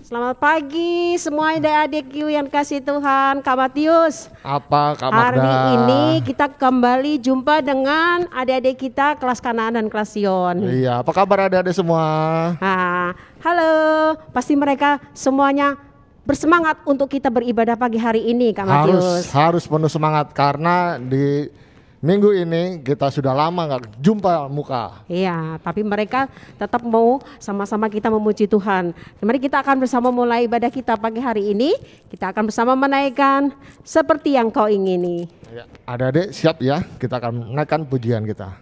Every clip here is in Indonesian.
Selamat pagi semua adik-adikku yang kasih Tuhan. Kak Matius, apa kabar? Hari ini kita kembali jumpa dengan adik-adik kita kelas Kanaan dan kelas Sion. Iya, apa kabar adik-adik semua? Halo, pasti mereka semuanya bersemangat untuk kita beribadah pagi hari ini, Kak Matius. Harus penuh semangat karena di minggu ini kita sudah lama nggak jumpa muka. Iya, tapi mereka tetap mau sama-sama kita memuji Tuhan. Mari kita akan bersama mulai ibadah kita pagi hari ini. Kita akan bersama menaikkan seperti yang kau ingini. Ya, adik-adik siap ya, kita akan menaikkan pujian kita.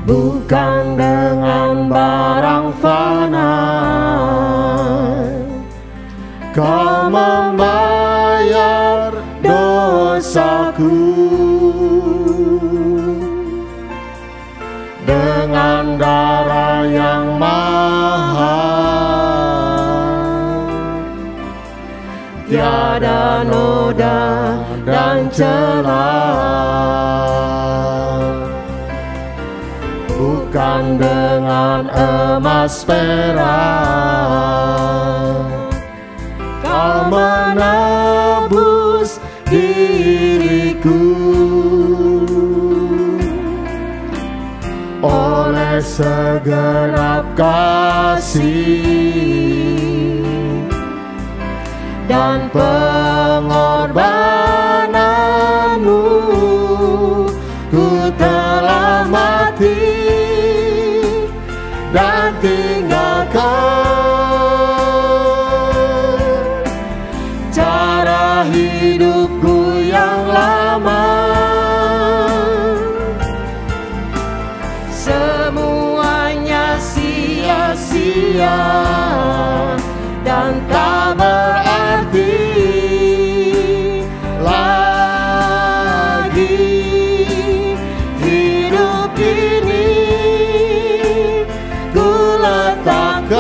Bukan dengan barang fana Kau membayar dosaku, dengan darah yang mahal, tiada noda dan celah. Bukan dengan emas perak Kau menebus diriku, oleh segenap kasih dan pengorbananmu, ku telah mati dan tinggalkan cara hidupku yang lama. Semuanya sia-sia dan tak berarti lagi. Hidup ini ku letakkan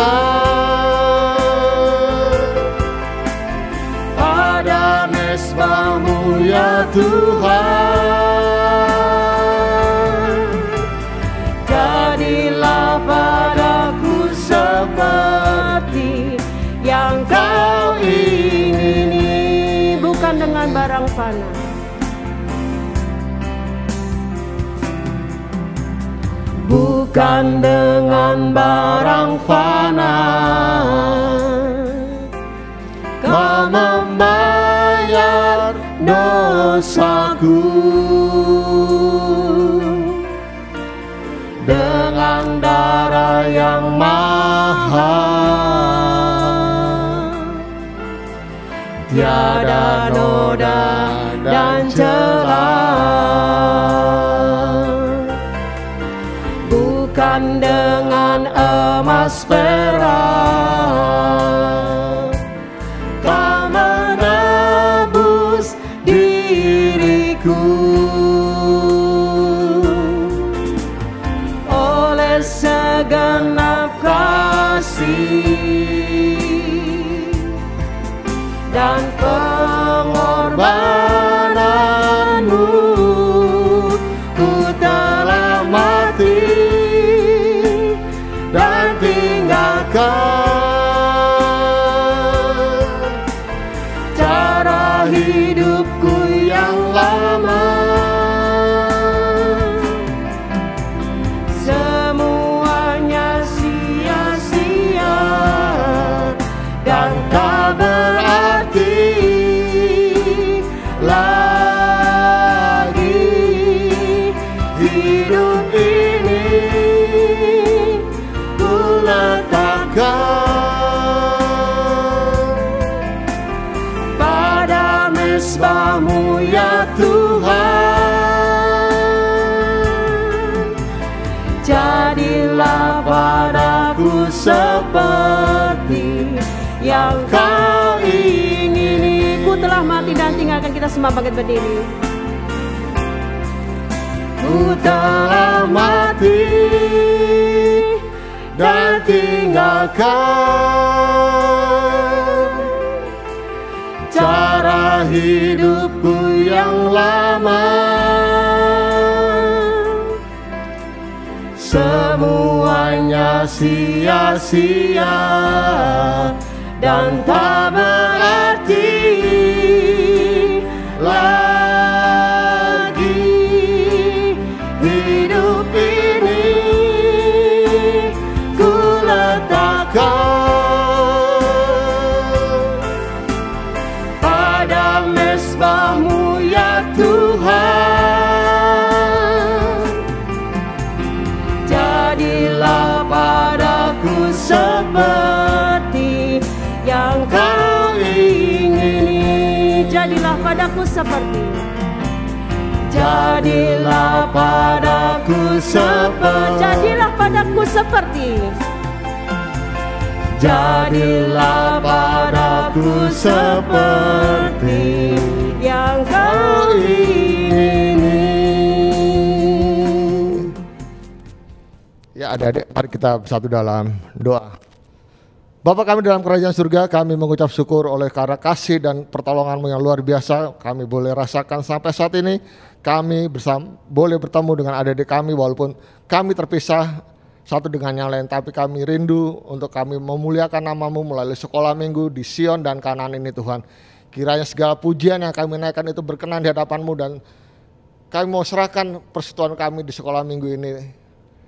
pada mesbah-Mu ya Tuhan. Jadilah padaku seperti yang kau ingini, bukan dengan barang fana. Bukan dengan barang fana Kau membayar dosaku, dengan darah yang mahal, tiada noda dan celah. Bukan dengan emas perak kau menebus diriku, oleh segenap kasih dan pengorbananmu, ku telah mati dan tinggalkan cara hidupku yang lama. Semuanya sia-sia dan tak berarti seperti yang Kau ingini. Ku telah mati dan tinggalkan, kita semua bangkit berdiri. Ku telah mati dan tinggalkan cara hidupku yang lama. Semuanya sia-sia dan tak berarti lagi. Hidup ini ku letakkan pada mezbah-Mu ya Tuhan. Jadilah padaku seperti yang Kau ingini. Jadilah padaku seperti, jadilah padaku seperti, jadilah padaku seperti, jadilah padaku seperti yang Kau ingini. Ya adik-adik, mari kita bersatu dalam doa. Bapa kami dalam kerajaan surga, kami mengucap syukur oleh karena kasih dan pertolongan-Mu yang luar biasa. Kami boleh rasakan sampai saat ini, kami boleh bertemu dengan adik-adik kami walaupun kami terpisah satu dengan yang lain. Tapi kami rindu untuk kami memuliakan nama-Mu melalui sekolah minggu di Sion dan Kanaan ini Tuhan. Kiranya segala pujian yang kami naikkan itu berkenan di hadapan-Mu, dan kami mau serahkan persekutuan kami di sekolah minggu ini.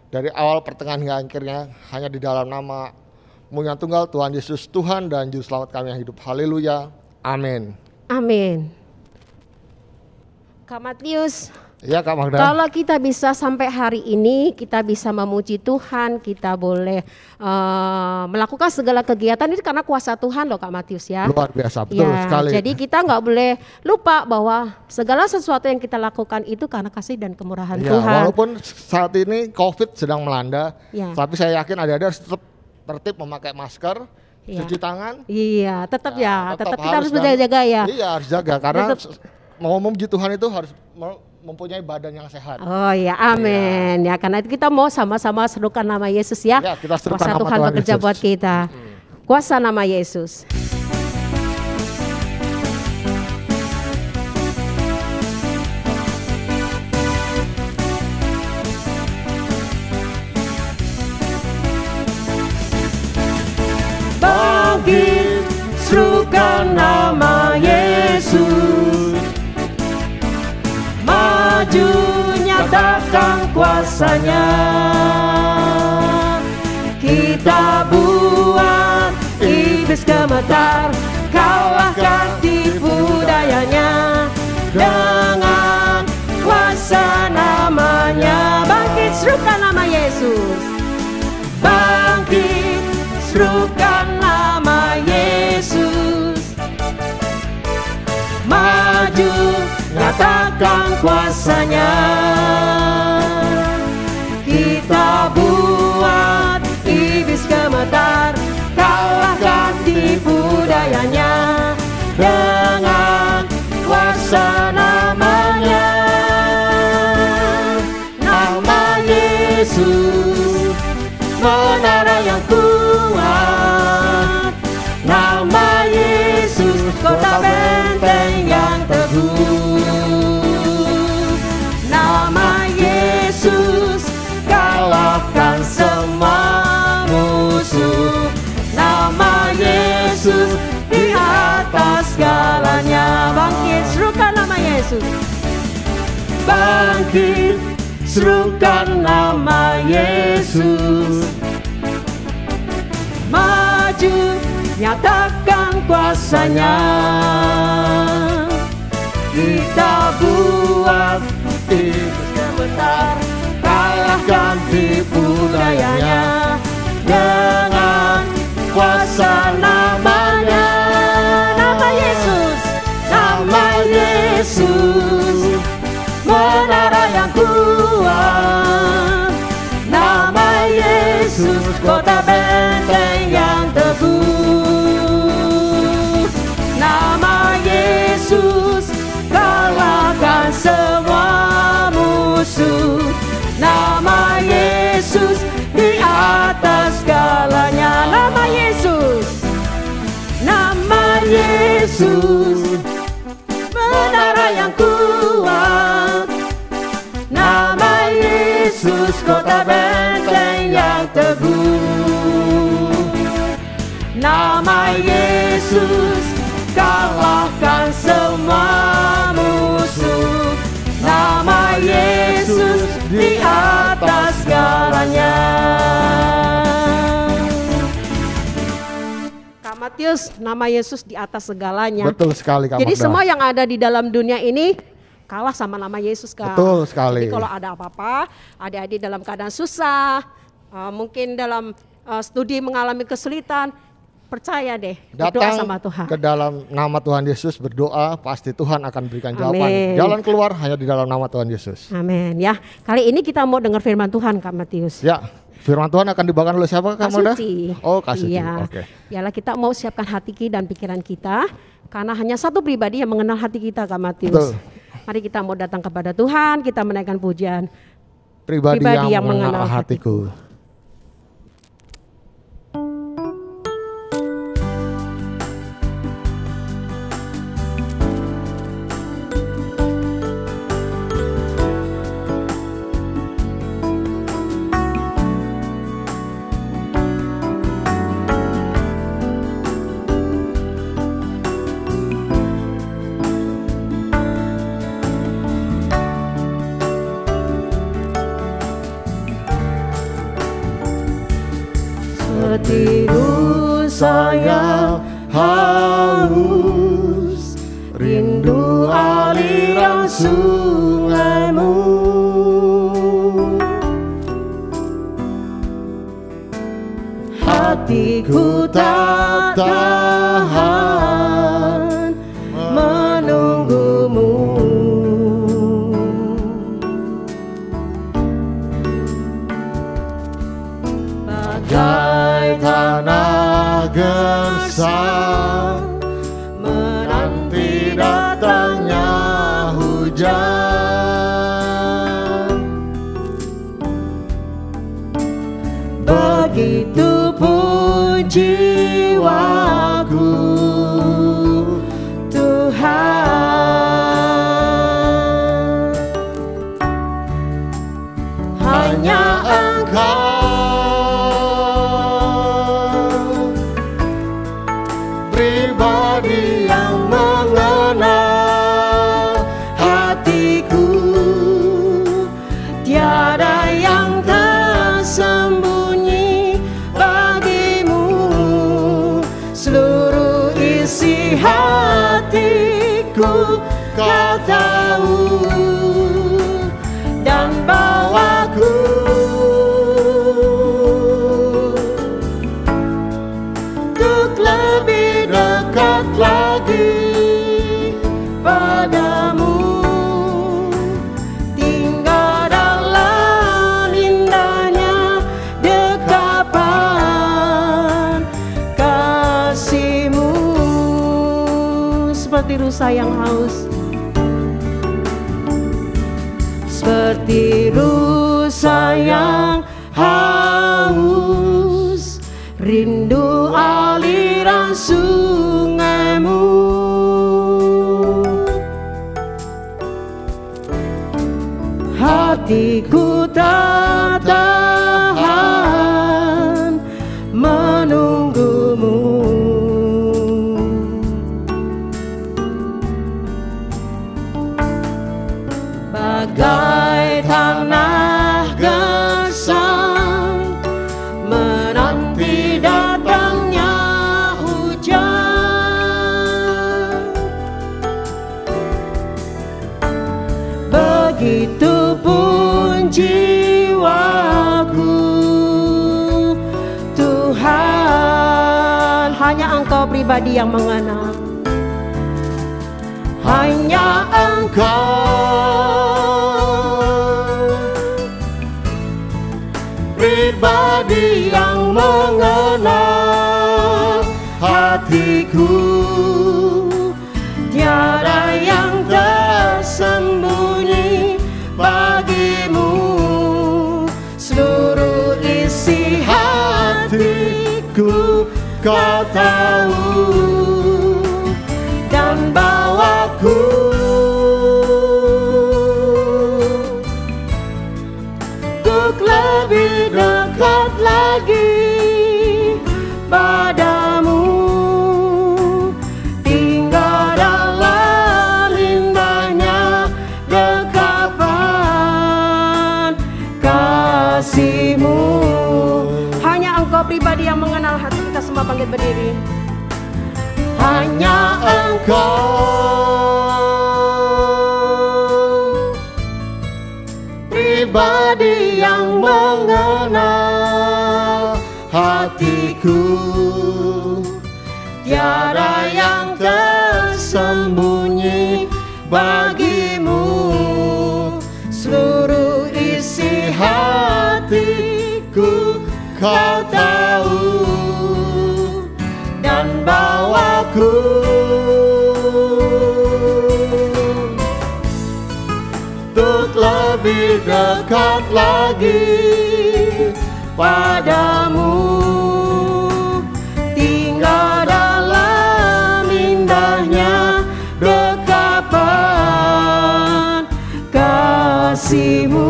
Dari awal, pertengahan hingga akhirnya hanya di dalam nama-Mu yang tunggal, Tuhan Yesus, Tuhan dan Juru Selamat kami yang hidup. Haleluya. Amin. Amin. Kak Matius, Ya Kak Magda. kalau kita bisa sampai hari ini, kita bisa memuji Tuhan, kita boleh melakukan segala kegiatan itu karena kuasa Tuhan loh Kak Matius ya. Luar biasa, betul Ya, sekali. jadi kita nggak boleh lupa bahwa segala sesuatu yang kita lakukan itu karena kasih dan kemurahan Ya, Tuhan. walaupun saat ini COVID sedang melanda, Ya. tapi saya yakin adik-adik harus tetap tertib memakai masker, Ya. cuci tangan. Iya, tetap Ya, tetap kita harus kan? berjaga-jaga ya. Iya, harus jaga karena Tetap. mau memuji Tuhan itu harus mempunyai badan yang sehat. Oh ya, amin. Ya, karena itu kita mau sama-sama serukan nama Yesus ya. Ya, kita serukan Kuasa nama Tuhan Tuhan bekerja Yesus. buat kita. Kuasa nama Yesus. Bangkit, serukan nama Yesus. Maju, nyatakan kuasanya. Kita buat iblis gemetar, kalahkan tipu dayanya. Dengan kuasa namanya, bangkit, serukan nama Yesus. Bangkit, serukan nama Yesus. Maju, nyatakan kuasanya. Kita buat iblis gemetar, kalahkan tipu dayanya. Dengan kuasa namanya, nama Yesus, menara yang kuat. Nama Yesus, kota benteng yang teguh. Nama Yesus, kalahkan semua musuh. Nama Yesus, di atas segalanya. Bangkit, serukan nama Yesus. Bangkit, serukan nama Yesus. Maju, nyatakan kuasanya. Kita buat iblis gemetar, kalahkan tipu dayanya. Dengan kuasa namanya, nama Yesus, nama Yesus, menara yang kuat. Nama Yesus, kota benteng yang segalanya. Kak Matius, nama Yesus di atas segalanya. Betul sekali Kak Jadi Magda. semua yang ada di dalam dunia ini kalah sama nama Yesus, Kak. Betul sekali. Jadi kalau ada apa-apa, adik-adik dalam keadaan susah, mungkin dalam studi mengalami kesulitan, percaya deh, berdoa Datang sama Tuhan. ke dalam nama Tuhan Yesus, berdoa, pasti Tuhan akan berikan jawaban. Amin. Jalan keluar hanya di dalam nama Tuhan Yesus. Amin ya. Kali ini kita mau dengar firman Tuhan, Kak Matius. Ya, firman Tuhan akan dibawakan oleh siapa Kak Magda? Suci. Oh, Kak Suci. Iya. Oke. Yalah, kita mau siapkan hati dan pikiran kita, karena hanya satu pribadi yang mengenal hati kita, Kak Matius. Betul. Mari kita mau datang kepada Tuhan, kita menaikkan pujian. Pribadi yang mengenal hatiku. hatiku. Hatiku saya haus, rindu aliran sungaimu. Hatiku tak tahan menunggumu. Bagai tanah gersang menanti datangnya hujan. Begitu pun jiwaku, Tuhan. Hanya Engkau pribadi yang mengenal hatiku, tiada yang tersembunyi bagimu. Seluruh isi hatiku Kau tahu, dan bawaku untuk lebih dekat lagi padamu, tinggal dalam indahnya dekapan kasih-Mu. Seperti rusa yang haus, seperti rusa yang haus, rindu aliran sungaimu. Hatiku tak tahan menunggumu. Bagai tanah gersang menanti datangnya hujan. Begitupun jiwaku, Tuhan. Hanya Engkau pribadi yang mengenal. Hanya Engkau pribadi yang mengenal hatiku, tiada yang tersembunyi bagimu. Seluruh isi hatiku Kau tahu, dan bawaku untuk lebih dekat lagi padamu, tinggal dalam indahnya dekapan kasih-Mu. Engkau pribadi yang mengenal hati kita semua. Bangkit berdiri. Hanya Engkau pribadi yang mengenal hatiku. Tiada yang tersembunyi bagimu, seluruh isi hatiku Kau tahu, dan bawaku untuk lebih dekat lagi padamu, tinggal dalam indahnya dekapan kasih-Mu.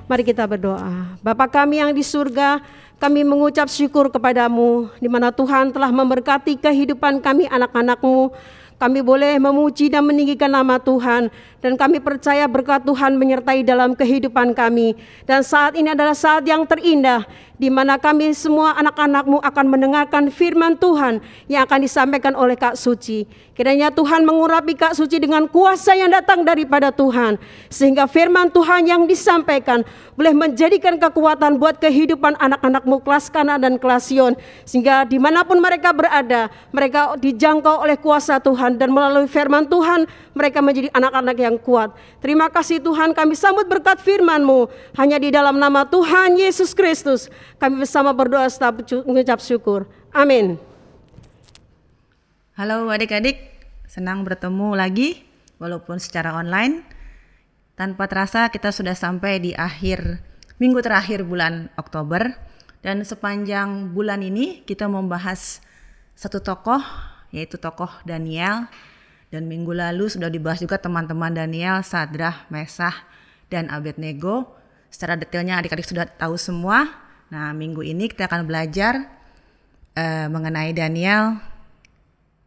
Mari kita berdoa. Bapa kami yang di surga, kami mengucap syukur kepadamu, di mana Tuhan telah memberkati kehidupan kami anak-anak-Mu. Kami boleh memuji dan meninggikan nama Tuhan, dan kami percaya berkat Tuhan menyertai dalam kehidupan kami. Dan saat ini adalah saat yang terindah, di mana kami semua anak-anak-Mu akan mendengarkan firman Tuhan yang akan disampaikan oleh Kak Suci. Kiranya Tuhan mengurapi Kak Suci dengan kuasa yang datang daripada Tuhan, sehingga firman Tuhan yang disampaikan boleh menjadikan kekuatan buat kehidupan anak-anak-Mu kelas Kana dan kelas Yon, sehingga dimanapun mereka berada, mereka dijangkau oleh kuasa Tuhan, dan melalui firman Tuhan mereka menjadi anak-anak yang kuat. Terima kasih Tuhan, kami sambut berkat firman-Mu hanya di dalam nama Tuhan Yesus Kristus. Kami bersama berdoa serta mengucap syukur. Amin. Halo adik-adik, senang bertemu lagi walaupun secara online. Tanpa terasa kita sudah sampai di akhir minggu terakhir bulan Oktober, dan sepanjang bulan ini kita membahas satu tokoh, yaitu tokoh Daniel. Dan minggu lalu sudah dibahas juga teman-teman Daniel, Sadrah, Mesah, dan Abednego. Secara detailnya adik-adik sudah tahu semua. Nah, minggu ini kita akan belajar mengenai Daniel.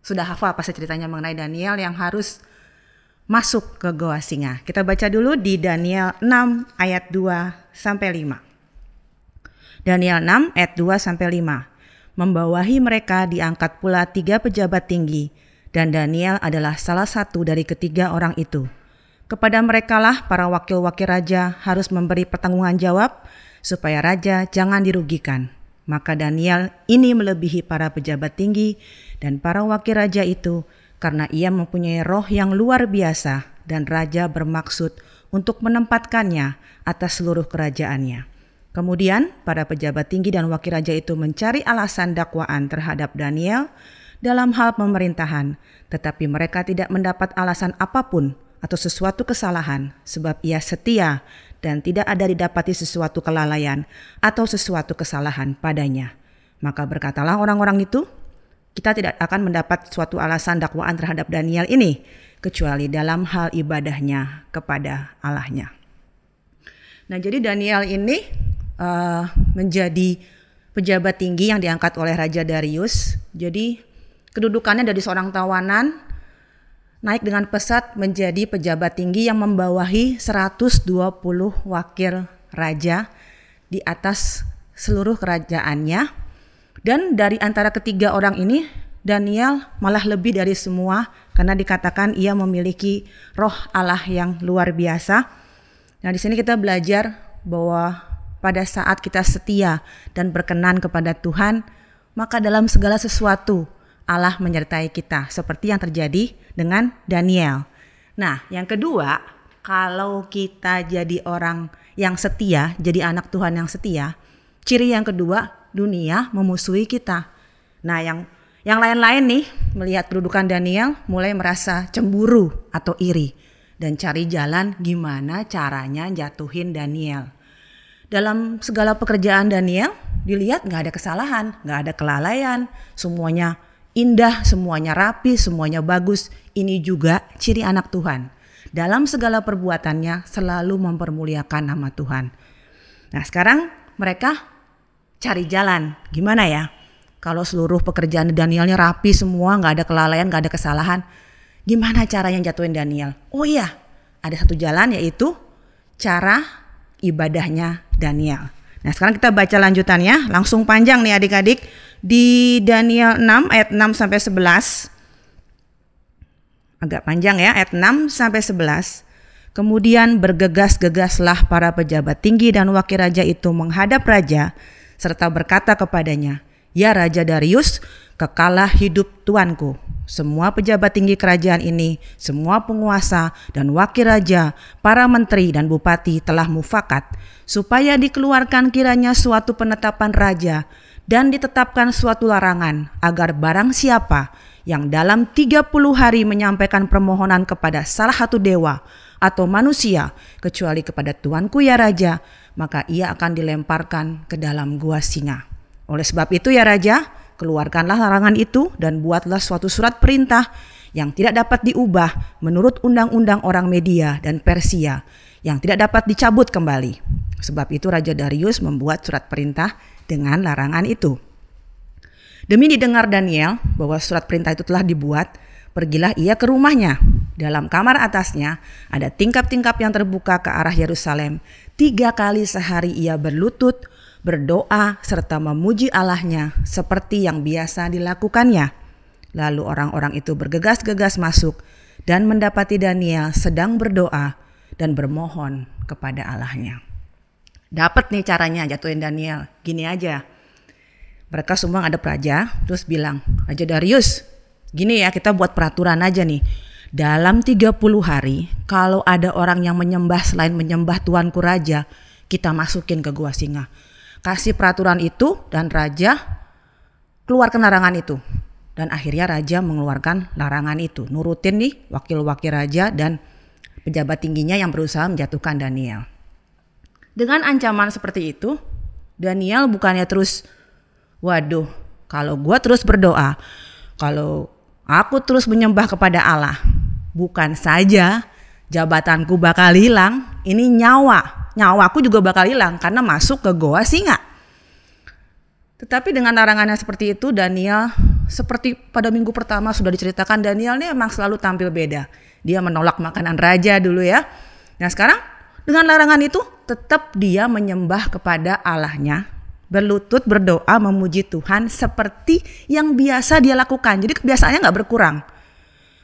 Sudah hafal pasti ceritanya mengenai Daniel yang harus masuk ke goa singa. Kita baca dulu di Daniel 6 ayat 2-5. Daniel 6 ayat 2-5. Membawahi mereka diangkat pula 3 pejabat tinggi, dan Daniel adalah salah satu dari ketiga orang itu. Kepada merekalah para wakil-wakil raja harus memberi pertanggungan jawab, supaya raja jangan dirugikan. Maka Daniel ini melebihi para pejabat tinggi dan para wakil raja itu, karena ia mempunyai roh yang luar biasa, dan raja bermaksud untuk menempatkannya atas seluruh kerajaannya. Kemudian para pejabat tinggi dan wakil raja itu mencari alasan dakwaan terhadap Daniel dalam hal pemerintahan, tetapi mereka tidak mendapat alasan apapun atau sesuatu kesalahan, sebab ia setia dan tidak ada didapati sesuatu kelalaian atau sesuatu kesalahan padanya. Maka berkatalah orang-orang itu, kita tidak akan mendapat suatu alasan dakwaan terhadap Daniel ini, kecuali dalam hal ibadahnya kepada Allahnya. Nah, jadi Daniel ini menjadi pejabat tinggi yang diangkat oleh Raja Darius. Jadi kedudukannya dari seorang tawanan naik dengan pesat menjadi pejabat tinggi yang membawahi 120 wakil raja di atas seluruh kerajaannya. Dan dari antara ketiga orang ini, Daniel malah lebih dari semua, karena dikatakan ia memiliki roh Allah yang luar biasa. Nah, di sini kita belajar bahwa pada saat kita setia dan berkenan kepada Tuhan, maka dalam segala sesuatu Allah menyertai kita, seperti yang terjadi dengan Daniel. Nah, yang kedua, kalau kita jadi orang yang setia, jadi anak Tuhan yang setia, ciri yang kedua, dunia memusuhi kita. Nah, yang lain-lain nih melihat kedudukan Daniel mulai merasa cemburu atau iri dan cari jalan gimana caranya jatuhin Daniel. Dalam segala pekerjaan Daniel dilihat gak ada kesalahan, gak ada kelalaian, semuanya indah, semuanya rapi, semuanya bagus. Ini juga ciri anak Tuhan. Dalam segala perbuatannya selalu mempermuliakan nama Tuhan. Nah, sekarang mereka cari jalan. Gimana ya? Kalau seluruh pekerjaan Danielnya rapi semua, gak ada kelalaian, gak ada kesalahan, gimana caranya jatuhin Daniel? Oh iya, ada satu jalan, yaitu cara ibadahnya Daniel. Nah sekarang kita baca lanjutannya, langsung panjang nih adik-adik. Di Daniel 6 ayat 6 sampai 11. Agak panjang ya, ayat 6 sampai 11. Kemudian bergegas-gegaslah para pejabat tinggi dan wakil raja itu menghadap raja serta berkata kepadanya, "Ya Raja Darius, kekalah hidup tuanku. Semua pejabat tinggi kerajaan ini, semua penguasa dan wakil raja, para menteri dan bupati telah mufakat supaya dikeluarkan kiranya suatu penetapan raja dan ditetapkan suatu larangan agar barang siapa yang dalam 30 hari menyampaikan permohonan kepada salah satu dewa atau manusia kecuali kepada tuanku ya raja, maka ia akan dilemparkan ke dalam gua singa. Oleh sebab itu ya raja, keluarkanlah larangan itu dan buatlah suatu surat perintah yang tidak dapat diubah menurut undang-undang orang Media dan Persia yang tidak dapat dicabut kembali. Sebab itu Raja Darius membuat surat perintah dengan larangan itu. Demi didengar Daniel bahwa surat perintah itu telah dibuat, pergilah ia ke rumahnya. Dalam kamar atasnya ada tingkap-tingkap yang terbuka ke arah Yerusalem. 3 kali sehari ia berlutut, berdoa, serta memuji Allahnya seperti yang biasa dilakukannya. Lalu orang-orang itu bergegas-gegas masuk dan mendapati Daniel sedang berdoa dan bermohon kepada Allahnya. Dapat nih caranya jatuhin Daniel, gini aja. Mereka semua ngadep raja, terus bilang, "Raja Darius, gini ya, kita buat peraturan aja nih. Dalam 30 hari, kalau ada orang yang menyembah selain menyembah tuanku raja, kita masukin ke gua singa." Kasih peraturan itu dan raja keluarkan larangan itu. Dan akhirnya raja mengeluarkan larangan itu. Nurutin nih wakil-wakil raja dan pejabat tingginya yang berusaha menjatuhkan Daniel. Dengan ancaman seperti itu, Daniel bukannya terus, waduh, kalau gue terus berdoa, kalau aku terus menyembah kepada Allah, bukan saja jabatanku bakal hilang, ini nyawaku juga bakal hilang karena masuk ke goa singa. Tetapi dengan larangannya seperti itu, Daniel seperti pada minggu pertama sudah diceritakan, Daniel ini memang selalu tampil beda. Dia menolak makanan raja dulu ya. Nah sekarang dengan larangan itu tetap dia menyembah kepada Allahnya, berlutut berdoa memuji Tuhan seperti yang biasa dia lakukan. Jadi kebiasaannya gak berkurang.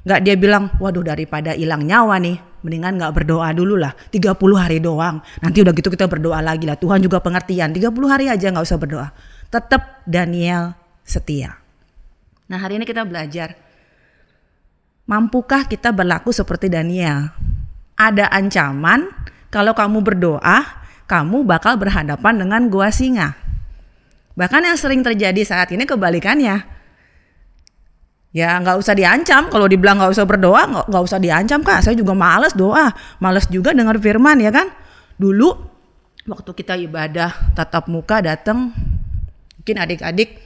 Gak dia bilang, waduh daripada hilang nyawa nih, mendingan gak berdoa dulu lah, 30 hari doang. Nanti udah gitu kita berdoa lagi lah, Tuhan juga pengertian, 30 hari aja gak usah berdoa. Tetap Daniel setia. Nah hari ini kita belajar, mampukah kita berlaku seperti Daniel? Ada ancaman, kalau kamu berdoa, kamu bakal berhadapan dengan gua singa. Bahkan yang sering terjadi saat ini kebalikannya. Ya nggak usah diancam, kalau dibilang nggak usah berdoa, nggak usah diancam kak. Saya juga males doa, males juga dengar firman ya kan. Dulu waktu kita ibadah tatap muka datang, mungkin adik-adik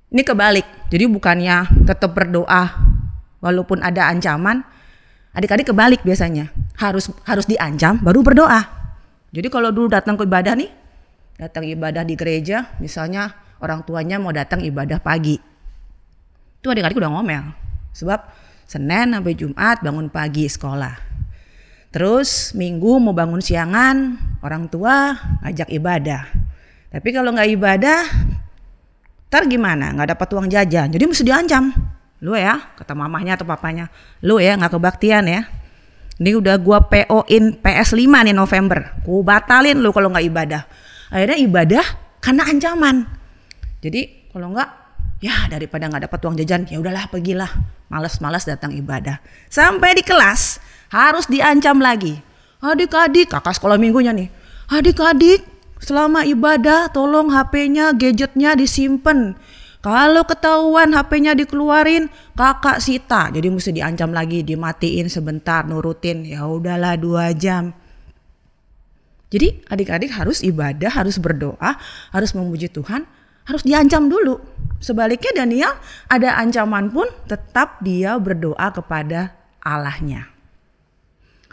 ini kebalik. Jadi bukannya tetap berdoa walaupun ada ancaman, adik-adik kebalik biasanya. Harus diancam baru berdoa. Jadi kalau dulu datang ke ibadah nih, datang ibadah di gereja, misalnya orang tuanya mau datang ibadah pagi, itu adik-adik udah ngomel. Sebab Senin sampai Jumat bangun pagi sekolah. Terus Minggu mau bangun siangan, orang tua ngajak ibadah. Tapi kalau nggak ibadah, ntar gimana? Nggak dapat uang jajan. Jadi mesti diancam. Lu ya, kata mamahnya atau papanya, lu ya nggak kebaktian ya. Ini udah gua PO-in PS5 nih November. Gua batalin lu kalau nggak ibadah. Akhirnya ibadah karena ancaman. Jadi kalau nggak, ya daripada nggak dapat uang jajan, ya udahlah pergilah. Malas-malas datang ibadah. Sampai di kelas harus diancam lagi. Adik-adik, kakak sekolah minggunya nih. Adik-adik, selama ibadah tolong HP-nya, gadgetnya disimpan. Kalau ketahuan HP-nya dikeluarin, kakak sita. Jadi mesti diancam lagi, dimatiin sebentar, nurutin. Ya udahlah 2 jam. Jadi adik-adik harus ibadah, harus berdoa, harus memuji Tuhan, harus diancam dulu. Sebaliknya Daniel ada ancaman pun tetap dia berdoa kepada Allahnya.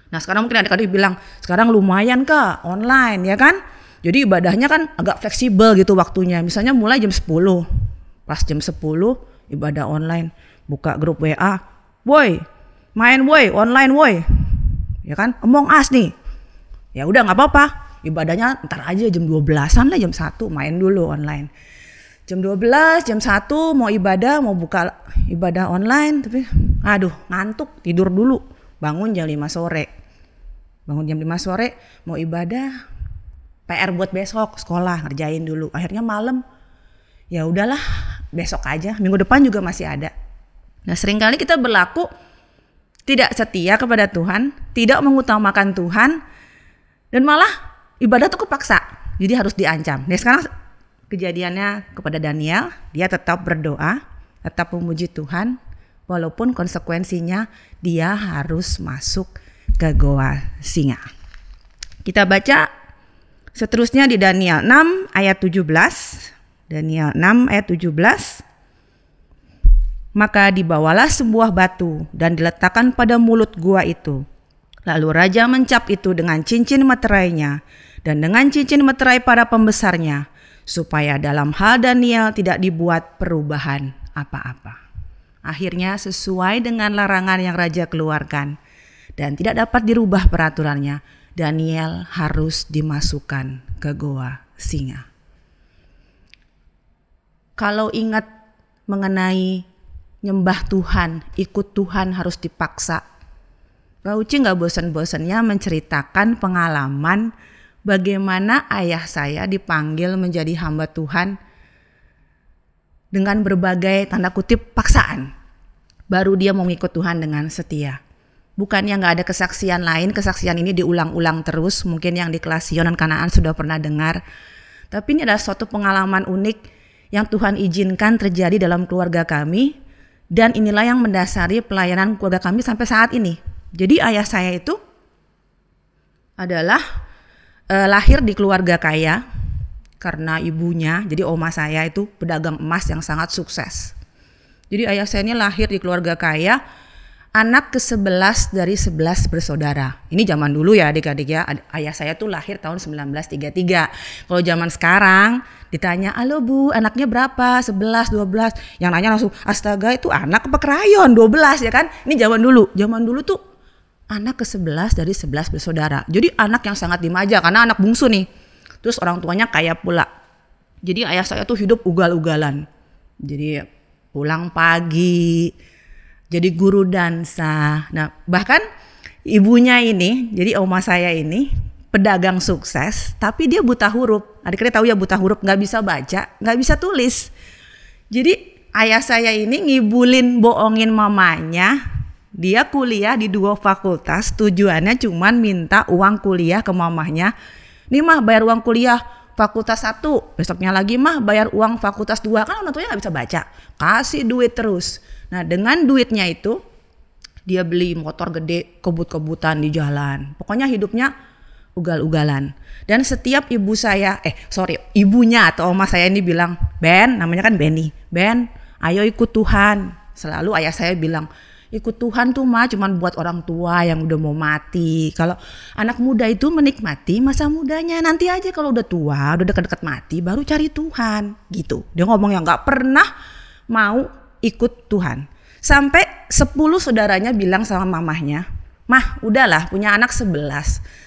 Nah sekarang mungkin adik-adik bilang, sekarang lumayan kak online ya kan. Jadi ibadahnya kan agak fleksibel gitu waktunya. Misalnya mulai jam 10. Pas jam 10 ibadah online, buka grup WA, woi main woi online woi, ya kan, Among Us nih, ya udah nggak apa-apa, ibadahnya ntar aja jam 12-an lah, jam 1 main dulu online. Jam 12, jam 1 mau ibadah, mau buka ibadah online, tapi aduh ngantuk, tidur dulu. Bangun jam 5 sore. Bangun jam 5 sore, mau ibadah, PR buat besok, sekolah, ngerjain dulu. Akhirnya malam, ya udahlah besok aja, minggu depan juga masih ada. Nah seringkali kita berlaku tidak setia kepada Tuhan, tidak mengutamakan Tuhan, dan malah ibadah tuh kepaksa, jadi harus diancam. Nah sekarang kejadiannya kepada Daniel, dia tetap berdoa, tetap memuji Tuhan, walaupun konsekuensinya dia harus masuk ke goa singa. Kita baca seterusnya di Daniel 6 ayat 17. Daniel 6 ayat 17. Maka dibawalah sebuah batu dan diletakkan pada mulut gua itu. Lalu raja mencap itu dengan cincin meterainya dan dengan cincin meterai para pembesarnya, supaya dalam hal Daniel tidak dibuat perubahan apa-apa. Akhirnya sesuai dengan larangan yang raja keluarkan dan tidak dapat dirubah peraturannya, Daniel harus dimasukkan ke goa singa. Kalau ingat mengenai nyembah Tuhan, ikut Tuhan harus dipaksa. Mbak Uci gak bosan-bosannya menceritakan pengalaman bagaimana ayah saya dipanggil menjadi hamba Tuhan dengan berbagai tanda kutip paksaan. Baru dia mau ngikut Tuhan dengan setia. Bukannya gak ada kesaksian lain, kesaksian ini diulang-ulang terus. Mungkin yang di kelas Sion dan Kanaan sudah pernah dengar. Tapi ini adalah suatu pengalaman unik yang Tuhan izinkan terjadi dalam keluarga kami. Dan inilah yang mendasari pelayanan keluarga kami sampai saat ini. Jadi ayah saya itu adalah lahir di keluarga kaya karena ibunya, jadi oma saya itu pedagang emas yang sangat sukses. Jadi ayah saya ini lahir di keluarga kaya, anak ke-11 dari 11 bersaudara. Ini zaman dulu ya adik-adik ya, ayah saya tuh lahir tahun 1933. Kalau zaman sekarang ditanya, halo Bu, anaknya berapa? 11, 12. Yang nanya langsung, astaga itu anak apa krayon? 12 ya kan? Ini zaman dulu. Zaman dulu tuh anak ke-11 dari 11 bersaudara. Jadi anak yang sangat dimanja karena anak bungsu nih. Terus orang tuanya kaya pula. Jadi ayah saya tuh hidup ugal-ugalan. Jadi pulang pagi, jadi guru dansa. Nah bahkan ibunya ini, jadi oma saya ini pedagang sukses, tapi dia buta huruf. Adik-adik tahu ya buta huruf, nggak bisa baca, nggak bisa tulis. Jadi ayah saya ini ngibulin, bohongin mamanya. Dia kuliah di 2 fakultas, tujuannya cuman minta uang kuliah ke mamahnya. Nih mah bayar uang kuliah fakultas 1, besoknya lagi mah bayar uang fakultas 2. Kan orang tuanya nggak bisa baca, kasih duit terus. Nah dengan duitnya itu dia beli motor gede, kebut-kebutan di jalan. Pokoknya hidupnya ugal-ugalan. Dan setiap ibunya atau oma saya ini bilang, Ben, namanya kan Benny, Ben, ayo ikut Tuhan. Selalu ayah saya bilang, ikut Tuhan tuh mah cuman buat orang tua yang udah mau mati. Kalau anak muda itu menikmati masa mudanya, nanti aja kalau udah tua, udah dekat-dekat mati, baru cari Tuhan. Gitu. Dia ngomong yang gak pernah mau ikut Tuhan. Sampai 10 saudaranya bilang sama mamahnya, Mah udahlah punya anak 11,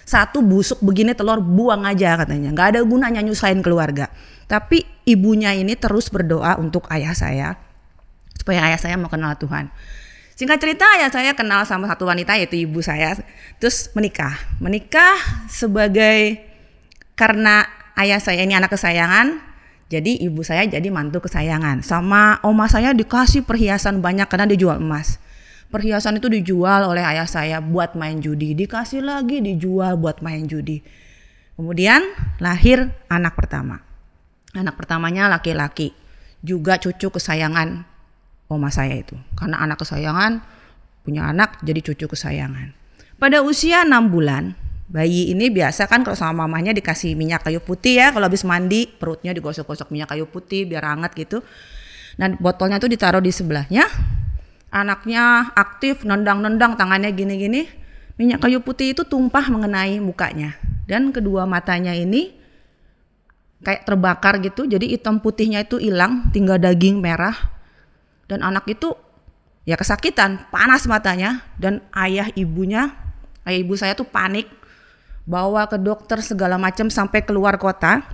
1 busuk begini telur buang aja katanya, gak ada gunanya nyusahin keluarga. Tapi ibunya ini terus berdoa untuk ayah saya supaya ayah saya mau kenal Tuhan. Singkat cerita ayah saya kenal sama satu wanita yaitu ibu saya, terus menikah sebagai, karena ayah saya ini anak kesayangan, jadi ibu saya jadi mantu kesayangan. Sama oma saya dikasih perhiasan banyak karena dijual emas. Perhiasan itu dijual oleh ayah saya buat main judi, dikasih lagi dijual buat main judi. Kemudian lahir anak pertama. Anak pertamanya laki-laki, juga cucu kesayangan oma saya itu. Karena anak kesayangan, punya anak jadi cucu kesayangan. Pada usia 6 bulan, bayi ini biasa kan kalau sama mamanya dikasih minyak kayu putih ya, kalau habis mandi perutnya digosok-gosok minyak kayu putih biar hangat gitu. Nah botolnya tuh ditaruh di sebelahnya. Anaknya aktif, nendang-nendang tangannya gini-gini, minyak kayu putih itu tumpah mengenai mukanya. Dan kedua matanya ini kayak terbakar gitu, jadi hitam putihnya itu hilang, tinggal daging merah. Dan anak itu ya kesakitan, panas matanya. Dan ayah ibu saya tuh panik, bawa ke dokter segala macam sampai keluar kota.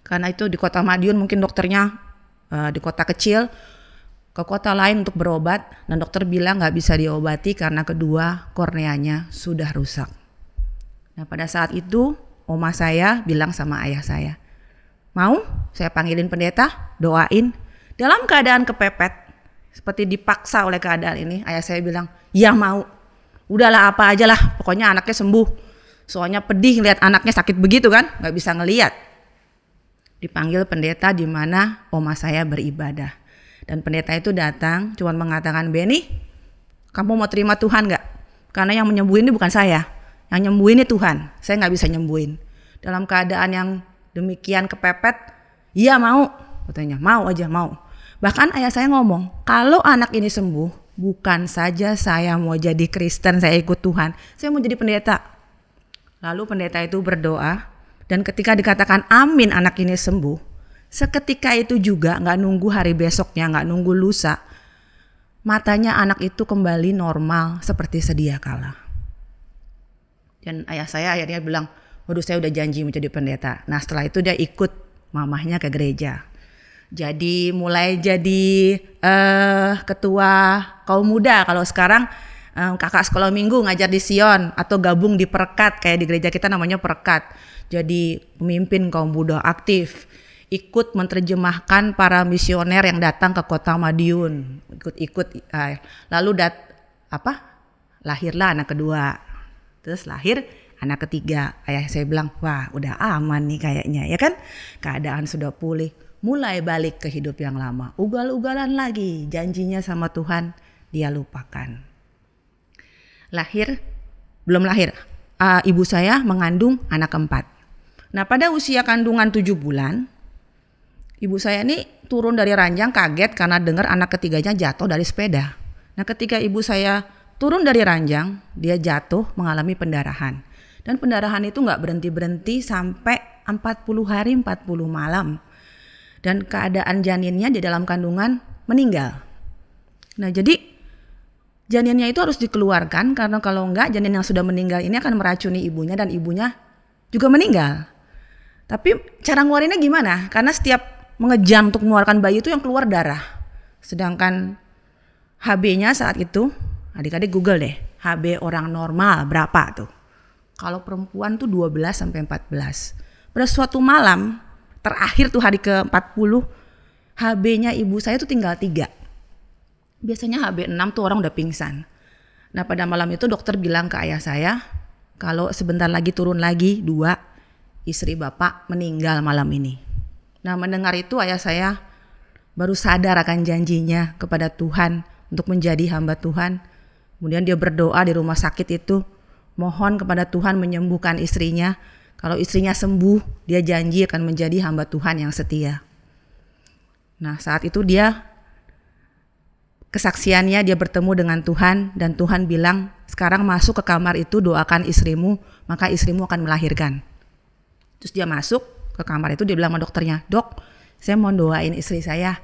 Karena itu di kota Madiun mungkin dokternya di kota kecil, ke kota lain untuk berobat, dan dokter bilang nggak bisa diobati karena kedua korneanya sudah rusak. Nah pada saat itu oma saya bilang sama ayah saya, mau saya panggilin pendeta, doain. Dalam keadaan kepepet, seperti dipaksa oleh keadaan ini, ayah saya bilang, ya mau. Udahlah apa aja lah, pokoknya anaknya sembuh. Soalnya pedih lihat anaknya sakit begitu kan, nggak bisa ngelihat. Dipanggil pendeta di mana oma saya beribadah. Dan pendeta itu datang, cuma mengatakan, Benny, kamu mau terima Tuhan nggak? Karena yang menyembuhin ini bukan saya, yang nyembuhin ini Tuhan. Saya nggak bisa nyembuhin. Dalam keadaan yang demikian kepepet, iya mau, katanya, mau aja mau. Bahkan ayah saya ngomong, kalau anak ini sembuh, bukan saja saya mau jadi Kristen, saya ikut Tuhan, saya mau jadi pendeta. Lalu pendeta itu berdoa, dan ketika dikatakan amin anak ini sembuh, seketika itu juga, gak nunggu hari besoknya, gak nunggu lusa, matanya anak itu kembali normal seperti sedia kala. Dan ayah saya akhirnya bilang, waduh saya udah janji menjadi pendeta. Nah setelah itu dia ikut mamahnya ke gereja. Jadi mulai jadi ketua kaum muda. Kalau sekarang kakak sekolah minggu ngajar di Sion atau gabung di Perekat, kayak di gereja kita namanya Perekat. Jadi pemimpin kaum muda aktif, ikut menerjemahkan para misioner yang datang ke kota Madiun, ikut lalu lahirlah anak kedua, terus lahir anak ketiga. Ayah saya bilang, wah udah aman nih kayaknya, ya kan, keadaan sudah pulih. Mulai balik ke hidup yang lama, ugal-ugalan lagi, janjinya sama Tuhan dia lupakan. Belum lahir, ibu saya mengandung anak keempat. Nah pada usia kandungan 7 bulan, ibu saya ini turun dari ranjang kaget karena dengar anak ketiganya jatuh dari sepeda. Nah ketika ibu saya turun dari ranjang, dia jatuh mengalami pendarahan. Dan pendarahan itu gak berhenti-berhenti sampai 40 hari 40 malam. Dan keadaan janinnya di dalam kandungan meninggal. Nah jadi janinnya itu harus dikeluarkan, karena kalau enggak janin yang sudah meninggal ini akan meracuni ibunya dan ibunya juga meninggal. Tapi cara ngeluarinnya gimana? Karena setiap mengejam untuk mengeluarkan bayi itu yang keluar darah. Sedangkan HB-nya saat itu, adik-adik Google deh, HB orang normal berapa tuh? Kalau perempuan tuh 12 sampai 14. Pada suatu malam terakhir tuh hari ke-40, HB-nya ibu saya tuh tinggal 3. Biasanya HB 6 tuh orang udah pingsan. Nah pada malam itu dokter bilang ke ayah saya, kalau sebentar lagi turun lagi 2, istri bapak meninggal malam ini. Nah mendengar itu ayah saya baru sadar akan janjinya kepada Tuhan untuk menjadi hamba Tuhan. Kemudian dia berdoa di rumah sakit itu, mohon kepada Tuhan menyembuhkan istrinya. Kalau istrinya sembuh, dia janji akan menjadi hamba Tuhan yang setia. Nah saat itu kesaksiannya dia bertemu dengan Tuhan, dan Tuhan bilang, sekarang masuk ke kamar itu, doakan istrimu, maka istrimu akan melahirkan. Terus dia masuk ke kamar itu, dia bilang sama dokternya, dok, saya mau doain istri saya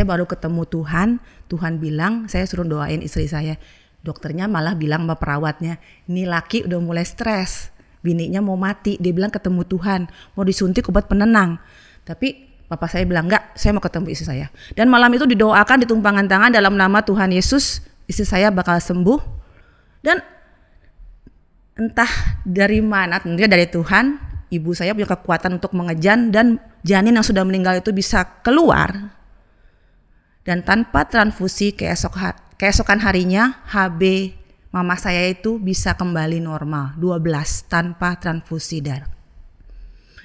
baru ketemu Tuhan, Tuhan bilang saya suruh doain istri saya. Dokternya malah bilang sama perawatnya, ini laki udah mulai stres, bininya mau mati, dia bilang ketemu Tuhan, mau disuntik obat penenang. Tapi bapak saya bilang enggak, saya mau ketemu istri saya. Dan malam itu didoakan, ditumpangkan tangan dalam nama Tuhan Yesus, istri saya bakal sembuh. Dan entah dari mana, tentunya dari Tuhan, ibu saya punya kekuatan untuk mengejan, dan janin yang sudah meninggal itu bisa keluar. Dan tanpa transfusi keesokan harinya HB mama saya itu bisa kembali normal, 12 tanpa transfusi darah.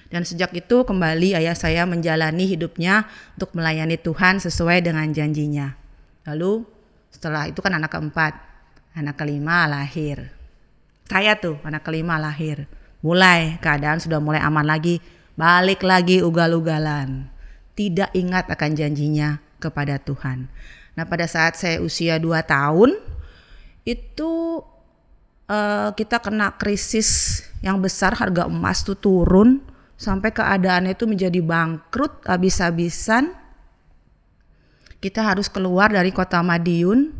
Dan sejak itu kembali ayah saya menjalani hidupnya untuk melayani Tuhan sesuai dengan janjinya. Lalu setelah itu kan anak keempat, anak kelima lahir. Saya tuh anak kelima lahir. Mulai keadaan sudah mulai aman lagi, balik lagi ugal-ugalan. Tidak ingat akan janjinya kepada Tuhan. Nah pada saat saya usia 2 tahun, itu kita kena krisis yang besar, harga emas tuh turun sampai keadaannya itu menjadi bangkrut habis-habisan. Kita harus keluar dari kota Madiun.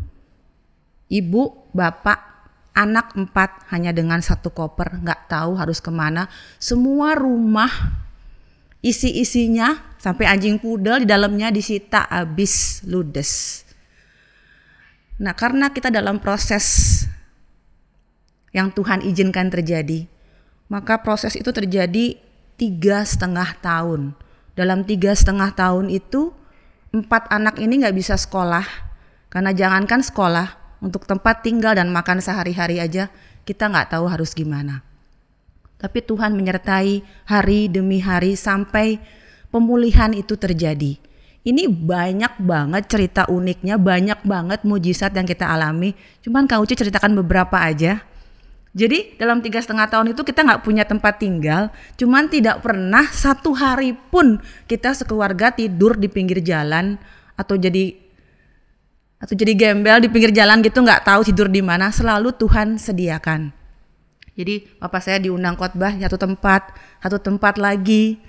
Ibu, bapak, anak 4 hanya dengan 1 koper, nggak tahu harus kemana. Semua rumah isi-isinya sampai anjing pudel di dalamnya disita habis ludes. Nah, karena kita dalam proses yang Tuhan izinkan terjadi, maka proses itu terjadi 3,5 tahun. Dalam 3,5 tahun itu 4 anak ini nggak bisa sekolah, karena jangankan sekolah, untuk tempat tinggal dan makan sehari-hari aja kita nggak tahu harus gimana. Tapi Tuhan menyertai hari demi hari sampai pemulihan itu terjadi. Ini banyak banget cerita uniknya, banyak banget mujizat yang kita alami. Cuman Kak Uci ceritakan beberapa aja. Jadi dalam 3,5 tahun itu kita nggak punya tempat tinggal, cuman tidak pernah 1 hari pun kita sekeluarga tidur di pinggir jalan atau jadi gembel di pinggir jalan gitu, nggak tahu tidur di mana. Selalu Tuhan sediakan. Jadi papa saya diundang khotbah satu tempat lagi,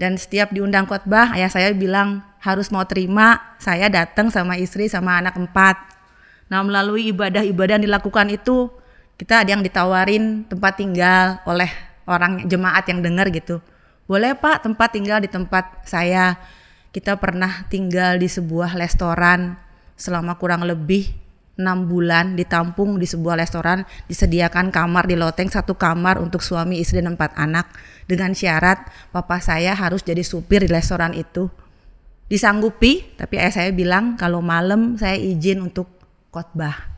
dan setiap diundang khotbah ayah saya bilang harus mau terima. Saya datang sama istri sama anak 4. Nah, melalui ibadah-ibadah yang dilakukan itu, kita ada yang ditawarin tempat tinggal oleh orang jemaat yang dengar gitu. Boleh Pak tempat tinggal di tempat saya. Kita pernah tinggal di sebuah restoran selama kurang lebih 6 bulan, ditampung di sebuah restoran, disediakan kamar di loteng, 1 kamar untuk suami, istri, dan 4 anak. Dengan syarat papa saya harus jadi supir di restoran itu. Disanggupi, tapi ayah saya bilang kalau malam saya izin untuk khotbah.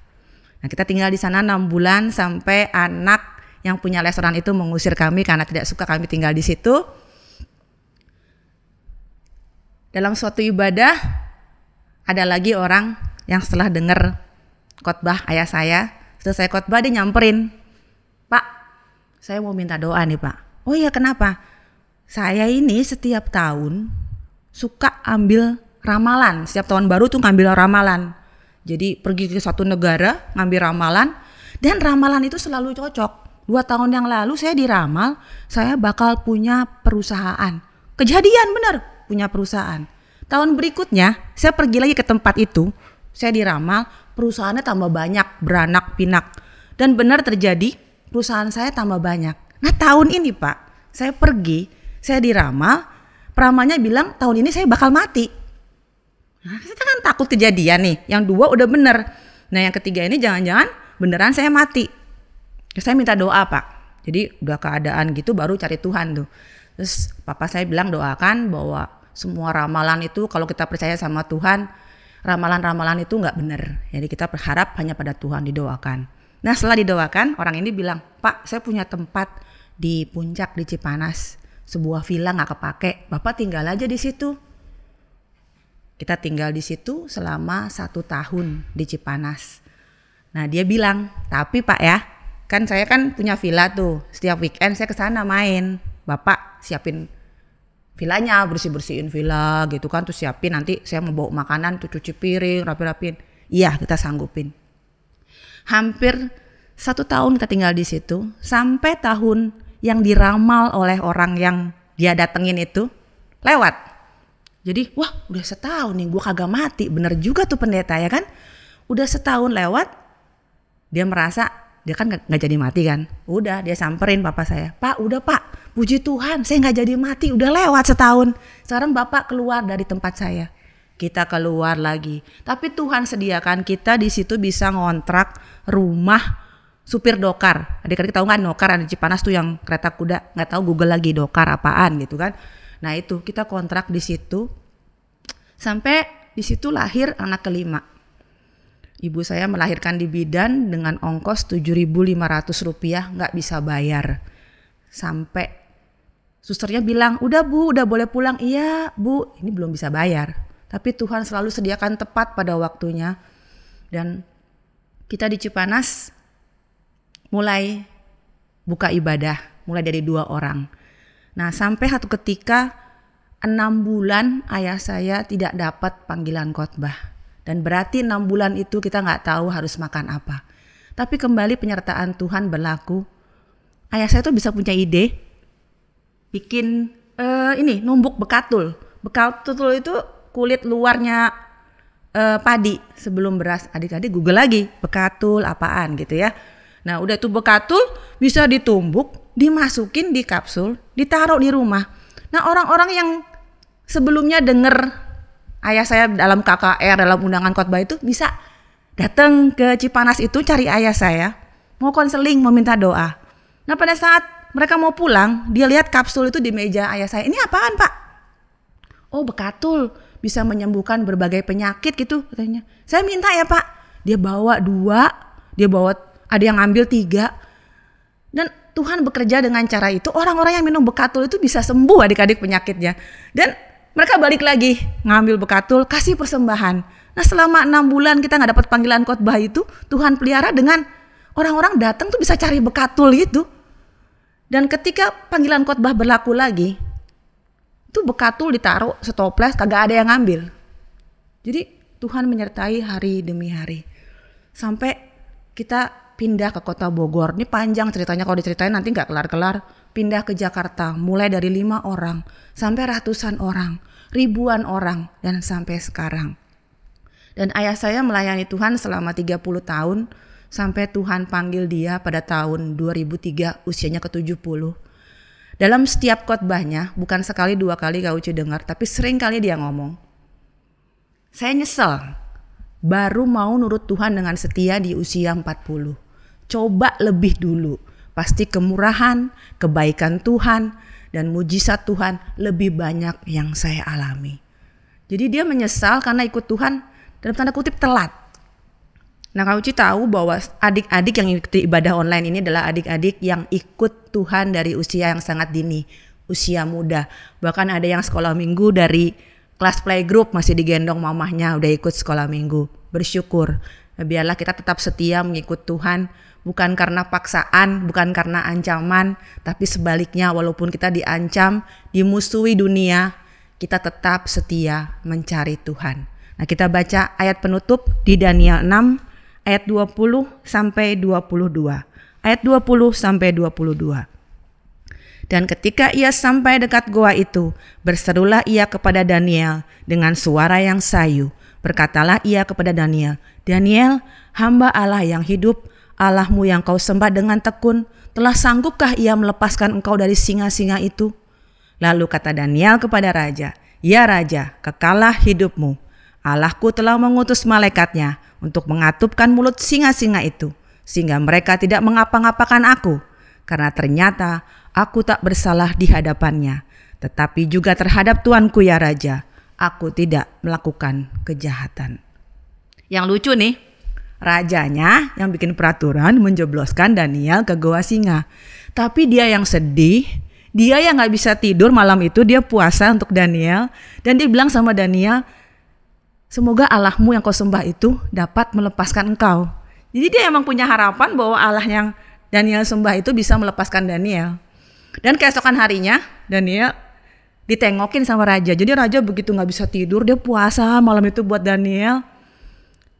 Nah, kita tinggal di sana 6 bulan sampai anak yang punya restoran itu mengusir kami karena tidak suka kami tinggal di situ. Dalam suatu ibadah, ada lagi orang yang setelah dengar khotbah ayah saya, selesai khotbah dia nyamperin, Pak, saya mau minta doa nih Pak. Oh iya, kenapa? Saya ini setiap tahun suka ambil ramalan, setiap tahun baru tuh ngambil ramalan. Jadi pergi ke suatu negara ngambil ramalan, dan ramalan itu selalu cocok. 2 tahun yang lalu saya diramal, saya bakal punya perusahaan. Kejadian benar, punya perusahaan. Tahun berikutnya saya pergi lagi ke tempat itu, saya diramal, perusahaannya tambah banyak, beranak pinak. Dan benar terjadi, perusahaan saya tambah banyak. Nah, tahun ini Pak, saya pergi, saya diramal, peramalnya bilang tahun ini saya bakal mati. Nah, kita kan takut kejadian nih, yang 2 udah bener. Nah, yang ketiga ini jangan-jangan beneran saya mati. Saya minta doa Pak. Jadi udah keadaan gitu baru cari Tuhan tuh. Terus papa saya bilang doakan bahwa semua ramalan itu kalau kita percaya sama Tuhan, ramalan-ramalan itu nggak bener. Jadi kita berharap hanya pada Tuhan, didoakan. Nah, setelah didoakan, orang ini bilang, Pak, saya punya tempat di puncak di Cipanas, sebuah villa nggak kepake, Bapak tinggal aja di situ. Kita tinggal di situ selama 1 tahun di Cipanas. Nah, dia bilang, tapi Pak ya, kan saya kan punya villa tuh, setiap weekend saya ke sana main. Bapak siapin villanya, bersih-bersihin villa gitu kan, terus siapin nanti saya mau bawa makanan tuh, cuci piring, rapi-rapiin. Iya, kita sanggupin. Hampir 1 tahun kita tinggal di situ, sampai tahun yang diramal oleh orang yang dia datengin itu lewat. Jadi wah, udah 1 tahun nih gue kagak mati. Bener juga tuh pendeta ya kan. Udah 1 tahun lewat, dia merasa dia kan gak jadi mati kan. Udah dia samperin papa saya, Pak udah Pak, puji Tuhan saya gak jadi mati, udah lewat 1 tahun. Sekarang Bapak keluar dari tempat saya. Kita keluar lagi. Tapi Tuhan sediakan kita di situ bisa ngontrak rumah supir dokar. Adik-adik tahu kan dokar ada di Cipanas tuh yang kereta kuda, nggak tahu Google lagi dokar apaan gitu kan. Nah itu kita kontrak di situ sampai di situ lahir anak kelima. Ibu saya melahirkan di bidan dengan ongkos Rp7.500 nggak bisa bayar. Sampai susternya bilang, udah Bu, udah boleh pulang. Iya Bu, ini belum bisa bayar. Tapi Tuhan selalu sediakan tepat pada waktunya. Dan kita di Cipanas mulai buka ibadah, mulai dari 2 orang. Nah sampai satu ketika 6 bulan ayah saya tidak dapat panggilan khotbah. Dan berarti 6 bulan itu kita gak tahu harus makan apa. Tapi kembali penyertaan Tuhan berlaku. Ayah saya tuh bisa punya ide bikin numbuk bekatul. Bekatul itu kulit luarnya padi sebelum beras. Adik-adik Google lagi bekatul apaan gitu ya. Nah udah itu bekatul bisa ditumbuk, dimasukin di kapsul, ditaruh di rumah. Nah orang-orang yang sebelumnya dengar ayah saya dalam KKR, dalam undangan khotbah itu bisa datang ke Cipanas itu cari ayah saya, mau konseling, mau minta doa. Nah pada saat mereka mau pulang, dia lihat kapsul itu di meja ayah saya. Ini apaan Pak? Oh bekatul, bisa menyembuhkan berbagai penyakit gitu katanya. Saya minta ya Pak. Dia bawa 2, dia bawa, ada yang ambil 3. Dan Tuhan bekerja dengan cara itu, orang-orang yang minum bekatul itu bisa sembuh adik-adik penyakitnya. Dan mereka balik lagi ngambil bekatul, kasih persembahan. Nah selama 6 bulan kita gak dapat panggilan khotbah itu, Tuhan pelihara dengan orang-orang datang tuh bisa cari bekatul itu. Dan ketika panggilan khotbah berlaku lagi, itu bekatul ditaruh setoples, kagak ada yang ngambil. Jadi Tuhan menyertai hari demi hari. Sampai kita pindah ke kota Bogor. Ini panjang ceritanya, kalau diceritain nanti gak kelar-kelar. Pindah ke Jakarta, mulai dari 5 orang, sampai ratusan orang, ribuan orang, dan sampai sekarang. Dan ayah saya melayani Tuhan selama 30 tahun, sampai Tuhan panggil dia pada tahun 2003 usianya ke-70. Dalam setiap khotbahnya, bukan sekali 2 kali Kak Uci dengar, tapi sering kali dia ngomong, saya nyesel baru mau nurut Tuhan dengan setia di usia 40. Coba lebih dulu, pasti kemurahan, kebaikan Tuhan, dan mujizat Tuhan lebih banyak yang saya alami. Jadi dia menyesal karena ikut Tuhan dalam tanda kutip telat. Nah Kak Uci tahu bahwa adik-adik yang ikuti ibadah online ini adalah adik-adik yang ikut Tuhan dari usia yang sangat dini, usia muda. Bahkan ada yang sekolah minggu dari kelas playgroup masih digendong mamahnya udah ikut sekolah minggu. Bersyukur. Nah, biarlah kita tetap setia mengikut Tuhan, bukan karena paksaan, bukan karena ancaman, tapi sebaliknya walaupun kita diancam, dimusuhi dunia, kita tetap setia mencari Tuhan. Nah kita baca ayat penutup di Daniel 6 ayat 20 sampai 22. Ayat 20 sampai 22. Dan ketika ia sampai dekat goa itu, berserulah ia kepada Daniel dengan suara yang sayu. Berkatalah ia kepada Daniel, Daniel, hamba Allah yang hidup, Allahmu yang kau sembah dengan tekun, telah sanggupkah ia melepaskan engkau dari singa-singa itu? Lalu kata Daniel kepada raja, ya raja, kekalah hidupmu. Allahku telah mengutus malaikatnya untuk mengatupkan mulut singa-singa itu, sehingga mereka tidak mengapa-ngapakan aku, karena ternyata aku tak bersalah di hadapannya, tetapi juga terhadap tuanku ya raja, aku tidak melakukan kejahatan. Yang lucu nih, rajanya yang bikin peraturan menjebloskan Daniel ke goa singa, tapi dia yang sedih, dia yang gak bisa tidur malam itu, dia puasa untuk Daniel, dan dia bilang sama Daniel, semoga Allahmu yang kau sembah itu dapat melepaskan engkau. Jadi dia emang punya harapan bahwa Allah yang Daniel sembah itu bisa melepaskan Daniel. Dan keesokan harinya Daniel ditengokin sama raja. Jadi raja begitu gak bisa tidur, dia puasa malam itu buat Daniel.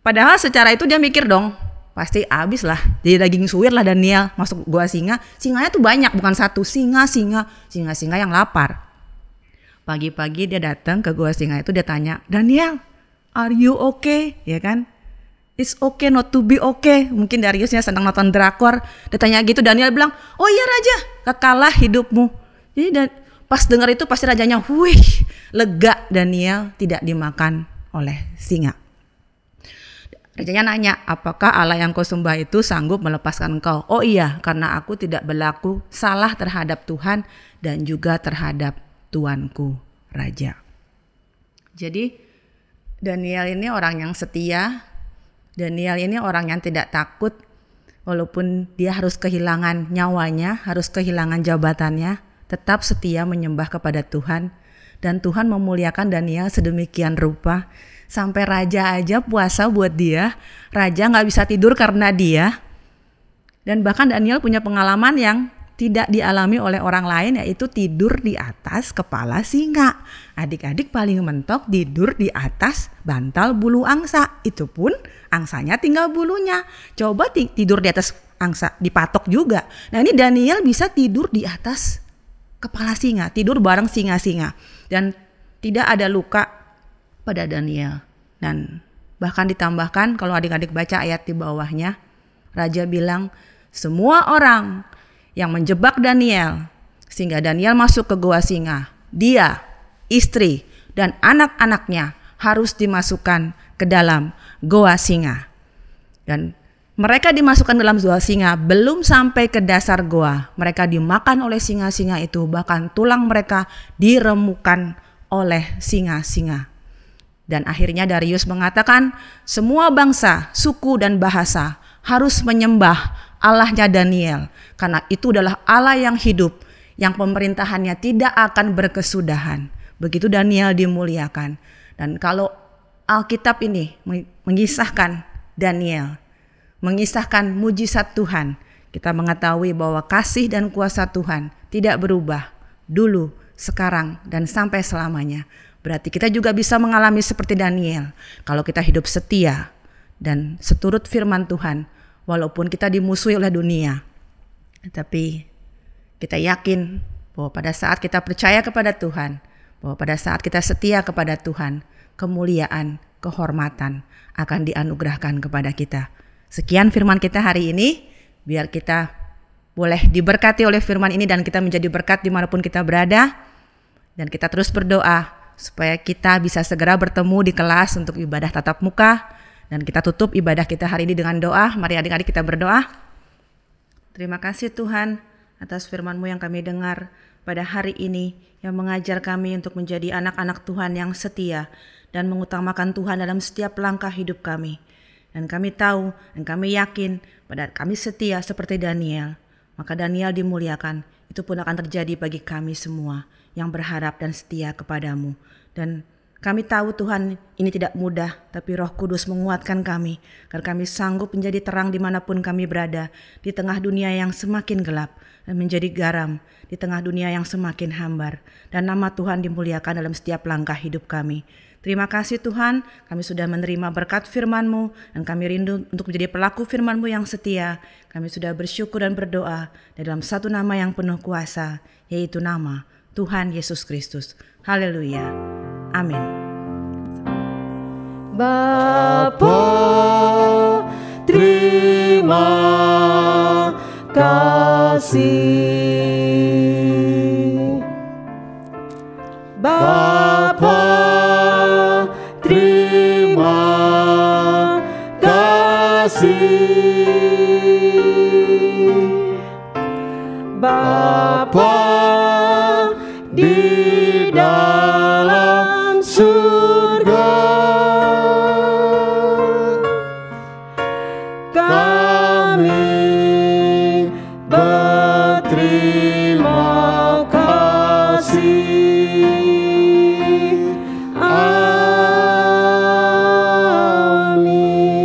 Padahal secara itu dia mikir dong, pasti habis lah, jadi daging suwir lah Daniel masuk goa singa. Singanya tuh banyak, bukan satu, singa yang lapar. Pagi-pagi dia datang ke goa singa itu, dia tanya, Daniel, are you okay? Ya kan? It's okay not to be okay. Mungkin Dariusnya sedang nonton drakor. Dia tanya gitu, Daniel bilang, oh iya raja, kekalah hidupmu. Jadi pas dengar itu pasti rajanya, wih, lega Daniel tidak dimakan oleh singa. Rajanya nanya, apakah Allah yang kau sembah itu sanggup melepaskan engkau? Oh iya, karena aku tidak berlaku salah terhadap Tuhan dan juga terhadap tuanku raja. Jadi Daniel ini orang yang setia, Daniel ini orang yang tidak takut walaupun dia harus kehilangan nyawanya, harus kehilangan jabatannya, tetap setia menyembah kepada Tuhan. Dan Tuhan memuliakan Daniel sedemikian rupa, sampai raja aja puasa buat dia, raja gak bisa tidur karena dia. Dan bahkan Daniel punya pengalaman yang tidak dialami oleh orang lain, yaitu tidur di atas kepala singa. Adik-adik paling mentok tidur di atas bantal bulu angsa. Itu pun angsanya tinggal bulunya. Coba tidur di atas angsa, dipatok juga. Nah ini Daniel bisa tidur di atas kepala singa, tidur bareng singa-singa. Dan tidak ada luka pada Daniel. Dan bahkan ditambahkan kalau adik-adik baca ayat di bawahnya, raja bilang, semua orang yang menjebak Daniel sehingga Daniel masuk ke gua singa, dia, istri, dan anak-anaknya harus dimasukkan ke dalam gua singa. Dan mereka dimasukkan dalam gua singa, belum sampai ke dasar gua, mereka dimakan oleh singa-singa itu, bahkan tulang mereka diremukan oleh singa-singa. Dan akhirnya Darius mengatakan semua bangsa, suku, dan bahasa harus menyembah Allahnya Daniel, karena itu adalah Allah yang hidup, yang pemerintahannya tidak akan berkesudahan. Begitu Daniel dimuliakan. Dan kalau Alkitab ini mengisahkan Daniel, mengisahkan mujizat Tuhan, kita mengetahui bahwa kasih dan kuasa Tuhan tidak berubah dulu, sekarang, dan sampai selamanya. Berarti kita juga bisa mengalami seperti Daniel kalau kita hidup setia dan seturut firman Tuhan, walaupun kita dimusuhi oleh dunia. Tapi kita yakin bahwa pada saat kita percaya kepada Tuhan, bahwa pada saat kita setia kepada Tuhan, kemuliaan, kehormatan akan dianugerahkan kepada kita. Sekian firman kita hari ini, biar kita boleh diberkati oleh firman ini dan kita menjadi berkat dimanapun kita berada. Dan kita terus berdoa supaya kita bisa segera bertemu di kelas untuk ibadah tatap muka. Dan kita tutup ibadah kita hari ini dengan doa. Mari adik-adik kita berdoa. Terima kasih Tuhan atas firman-Mu yang kami dengar pada hari ini, yang mengajar kami untuk menjadi anak-anak Tuhan yang setia dan mengutamakan Tuhan dalam setiap langkah hidup kami. Dan kami tahu dan kami yakin pada kami setia seperti Daniel, maka Daniel dimuliakan. Itu pun akan terjadi bagi kami semua yang berharap dan setia kepadamu. Dan kami tahu Tuhan ini tidak mudah, tapi Roh Kudus menguatkan kami, agar kami sanggup menjadi terang dimanapun kami berada, di tengah dunia yang semakin gelap, dan menjadi garam di tengah dunia yang semakin hambar. Dan nama Tuhan dimuliakan dalam setiap langkah hidup kami. Terima kasih Tuhan, kami sudah menerima berkat firman-Mu, dan kami rindu untuk menjadi pelaku firman-Mu yang setia. Kami sudah bersyukur dan berdoa dalam satu nama yang penuh kuasa, yaitu nama Tuhan Yesus Kristus. Haleluya. Amin. Bapa, terima kasih. Bapa, terima kasih. Bapa di dalam surga, kami berterima kasih.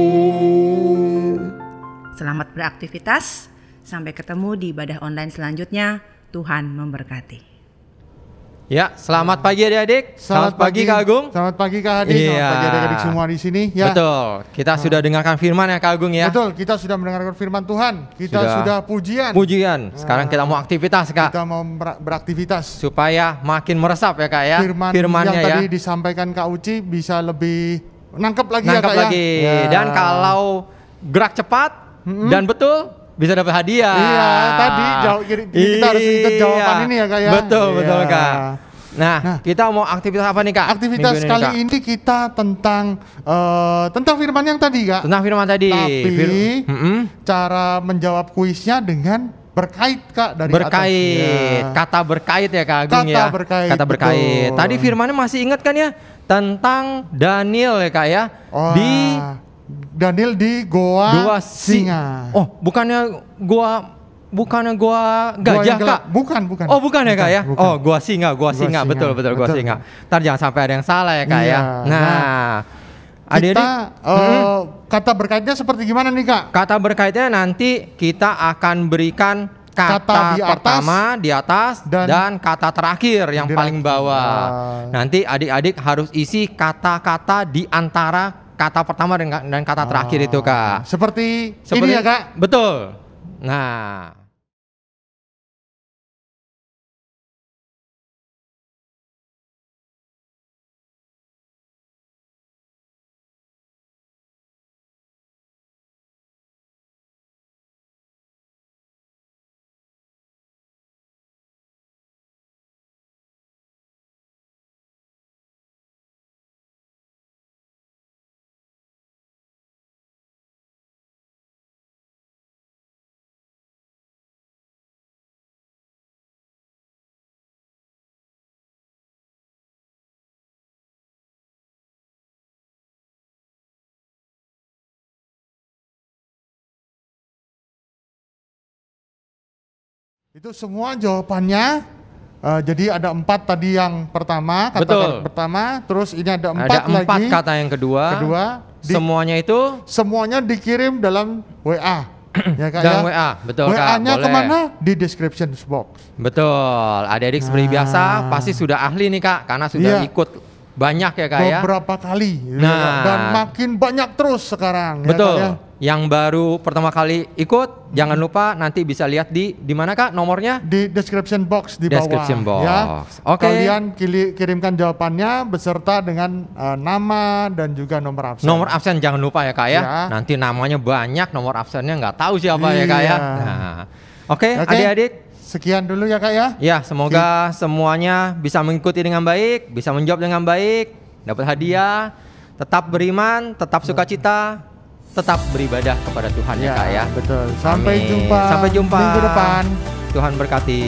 Amin. Selamat beraktivitas. Sampai ketemu di ibadah online selanjutnya. Tuhan memberkati. Ya, selamat pagi adik-adik. Selamat pagi Kak Agung. Selamat pagi Kak Hadi. Iya. Selamat pagi adik-adik semua di sini. Ya. Betul. Kita sudah dengarkan firman ya Kak Agung ya. Betul, kita sudah mendengarkan firman Tuhan. Kita sudah pujian. Pujian. Sekarang kita mau aktivitas Kak. Kita mau beraktivitas. Supaya makin meresap ya Kak ya. Firmannya yang tadi ya. disampaikan Kak Uci bisa lebih nangkep lagi Nangkep ya Kak lagi. ya. Dan kalau gerak cepat dan betul, bisa dapat hadiah. Iya, tadi kita harus ikut jawaban ini ya Kak ya. Betul, betul Iya. Kak. Nah, kita mau aktivitas apa nih Kak? Aktivitas Minggu kali Kak? ini kita tentang firman yang tadi Kak. Tentang firman tadi. Tapi cara menjawab kuisnya dengan berkait Kak dari berkait. atas. Ya. Kata berkait ya Kak Agung Kata ya. berkait, Kata berkait. betul. Tadi firmannya masih ingat kan ya? Tentang Daniel ya Kak ya. Wah, Di Daniel di Goa Singa. Oh, bukannya gua gajah yang gelap. Kak? Bukan. Oh, bukan ya Kak ya? bukan. Oh, gua singa. Singa. Betul gua Betul. singa. Ntar jangan sampai ada yang salah ya Kak Iya. ya. Nah, adik-adik, Kita kata berkaitnya seperti gimana nih Kak? kata berkaitnya nanti kita akan berikan kata Kata di atas, pertama di atas dan kata terakhir yang di paling bawah. Nanti adik-adik harus isi kata-kata di antara kata pertama dan kata terakhir itu Kak. Seperti ini ya Kak? Betul. Nah, Itu semua jawabannya. Jadi ada 4 tadi yang pertama, Betul. pertama, terus ini ada 4 Ada 4 lagi. kata yang kedua. Semuanya itu semuanya dikirim dalam WA. Ya Kak dalam ya. WA, betul Kak. WA-nya Boleh. kemana? Di description box. Betul. Adik-adik seperti biasa pasti sudah ahli nih Kak, karena sudah ikut banyak ya Kak ya. Beberapa kali. Nah. Dan makin banyak terus sekarang. Betul. Ya, Kak, ya. Yang baru pertama kali ikut, jangan lupa nanti bisa lihat di mana Kak nomornya? Di description box di bawah. Description box. Ya. Oke. Kalian kirimkan jawabannya beserta dengan nama dan juga nomor absen. Nomor absen jangan lupa ya Kak ya. Ya. Nanti namanya banyak, nomor absennya nggak tahu siapa ya Kak ya. Iya. Nah. Oke, adik-adik. Sekian dulu ya Kak ya. Ya, semoga semuanya bisa mengikuti dengan baik, bisa menjawab dengan baik, dapat hadiah, tetap beriman, tetap sukacita, tetap beribadah kepada Tuhan ya Kak ya. Betul. Sampai Amin. jumpa. Sampai jumpa Minggu depan. Tuhan berkati.